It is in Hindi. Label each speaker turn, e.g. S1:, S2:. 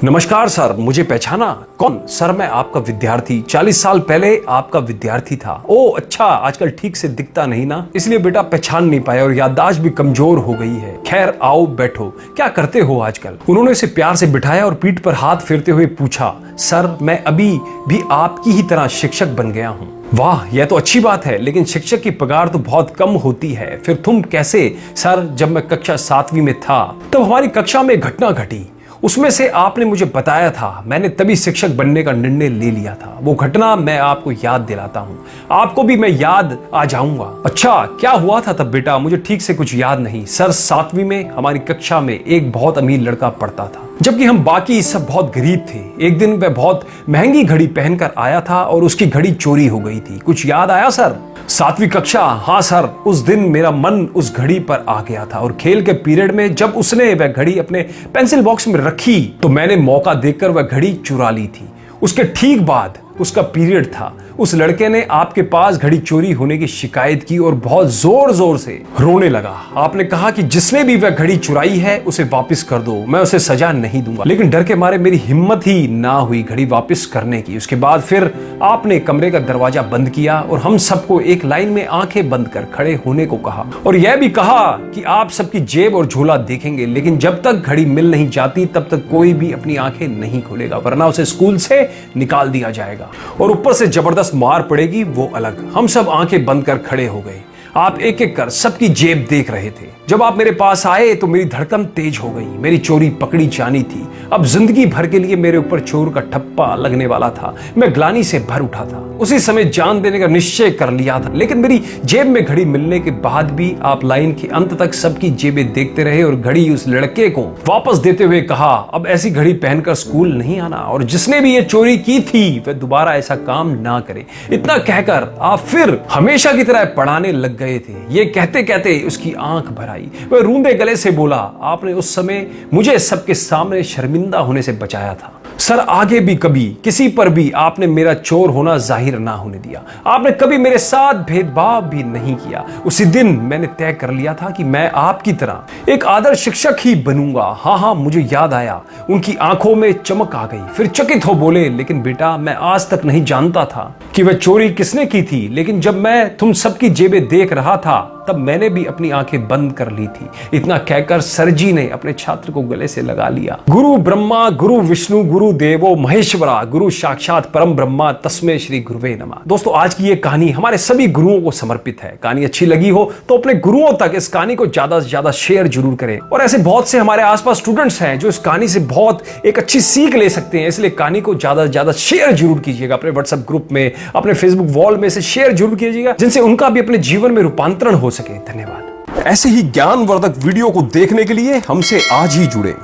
S1: नमस्कार सर, मुझे पहचाना? कौन? सर मैं आपका विद्यार्थी, 40 साल पहले आपका विद्यार्थी था। ओह अच्छा, आजकल ठीक से दिखता नहीं ना, इसलिए बेटा पहचान नहीं पाया और याददाश्त भी कमजोर हो गई है। खैर आओ बैठो, क्या करते हो आजकल? उन्होंने उसे प्यार से बिठाया और पीठ पर हाथ फेरते हुए पूछा, सर मैं अभी भी आपकी ही तरह शिक्षक बन गया हूँ। वाह, यह तो अच्छी बात है, लेकिन शिक्षक की पगार तो बहुत कम होती है। फिर तुम कैसे? सर जब मैं कक्षा 7वीं में था तब हमारी कक्षा में घटना घटी, उसमें से आपने मुझे बताया था, मैंने तभी शिक्षक बनने का निर्णय ले लिया था। वो घटना मैं आपको याद दिलाता हूँ, आपको भी मैं याद आ जाऊंगा। अच्छा क्या हुआ था तब बेटा? मुझे ठीक से कुछ याद नहीं। सर 7वीं में हमारी कक्षा में एक बहुत अमीर लड़का पढ़ता था, जबकि हम बाकी सब बहुत गरीब थे। एक दिन वह बहुत महंगी घड़ी पहनकर आया था और उसकी घड़ी चोरी हो गई थी। कुछ याद आया सर? 7वीं कक्षा? हाँ सर, उस दिन मेरा मन उस घड़ी पर आ गया था और खेल के पीरियड में जब उसने वह घड़ी अपने पेंसिल बॉक्स में रखी तो मैंने मौका देखकर वह घड़ी चुरा ली थी। उसके ठीक बाद उसका पीरियड था। उस लड़के ने आपके पास घड़ी चोरी होने की शिकायत की और बहुत जोर जोर से रोने लगा। आपने कहा कि जिसने भी वह घड़ी चुराई है उसे वापस कर दो, मैं उसे सजा नहीं दूंगा। लेकिन डर के मारे मेरी हिम्मत ही ना हुई घड़ी वापस करने की। उसके बाद फिर आपने कमरे का दरवाजा बंद किया और हम सबको एक लाइन में आंखें बंद कर खड़े होने को कहा और यह भी कहा कि आप सबकी जेब और झोला देखेंगे, लेकिन जब तक घड़ी मिल नहीं जाती तब तक कोई भी अपनी आंखें नहीं खोलेगा, वरना उसे स्कूल से निकाल दिया जाएगा और ऊपर से जबरदस्त मार पड़ेगी, वो अलग। हम सब आंखें बंद कर खड़े हो गए। आप एक एक कर सबकी जेब देख रहे थे। जब आप मेरे पास आए तो मेरी धड़कन तेज हो गई। मेरी चोरी पकड़ी जानी थी। अब जिंदगी भर के लिए मेरे ऊपर चोर का ठप्पा लगने वाला था। मैं ग्लानि से भर उठा था। उसी समय जान देने का निश्चय कर लिया था, लेकिन मेरी जेब में घड़ी मिलने के बाद भी आप लाइन के अंत तक सबकी जेबें देखते रहे और घड़ी उस लड़के को वापस देते हुए कहा, अब ऐसी घड़ी पहनकर स्कूल नहीं आना और जिसने भी ये चोरी की थी वह दोबारा ऐसा काम ना करे। इतना कहकर आप फिर हमेशा की तरह पढ़ाने लग गए थे। ये कहते कहते उसकी आंख भर आई। वह रूंधे गले से बोला, आपने उस समय मुझे सबके सामने शर्मिंदा होने से बचाया था। सर आगे भी कभी किसी पर भी आपने मेरा चोर होना जाहिर ना होने दिया। आपने कभी मेरे साथ भेदभाव भी नहीं किया। उसी दिन मैंने तय कर लिया था कि मैं आपकी तरह एक आदर्श शिक्षक ही बनूंगा। हाँ, मुझे याद आया। उनकी आंखों में चमक आ गई। फिर चकित हो बोले, लेकिन बेटा मैं आज तक नहीं जानता था कि वह चोरी किसने की थी, लेकिन जब मैं तुम सबकी जेबें देख रहा था तब मैंने भी अपनी आंखें बंद कर ली थी। इतना कहकर सर जी ने अपने छात्र को गले से लगा लिया। गुरु ब्रह्मा गुरु विष्णु गुरु देवो महेश्वरा गुरु साक्षात परम ब्रह्मा तस्मै श्री गुरुवे नमः। दोस्तों आज की ये कहानी हमारे सभी गुरुओं को समर्पित है। कहानी अच्छी लगी हो तो अपने गुरुओं तक इस कहानी को ज्यादा से ज्यादा शेयर जरूर करें और ऐसे बहुत से हमारे आसपास स्टूडेंट्स हैं जो इस कहानी से बहुत एक अच्छी सीख ले सकते हैं, इसलिए कहानी को ज्यादा से ज्यादा शेयर जरूर कीजिएगा। अपने व्हाट्सएप ग्रुप में, अपने फेसबुक वॉल में से शेयर जरूर कीजिएगा, जिनसे उनका भी अपने जीवन में रूपांतरण हो सके। धन्यवाद। ऐसे ही ज्ञानवर्धक वीडियो को देखने के लिए हमसे आज ही जुड़े।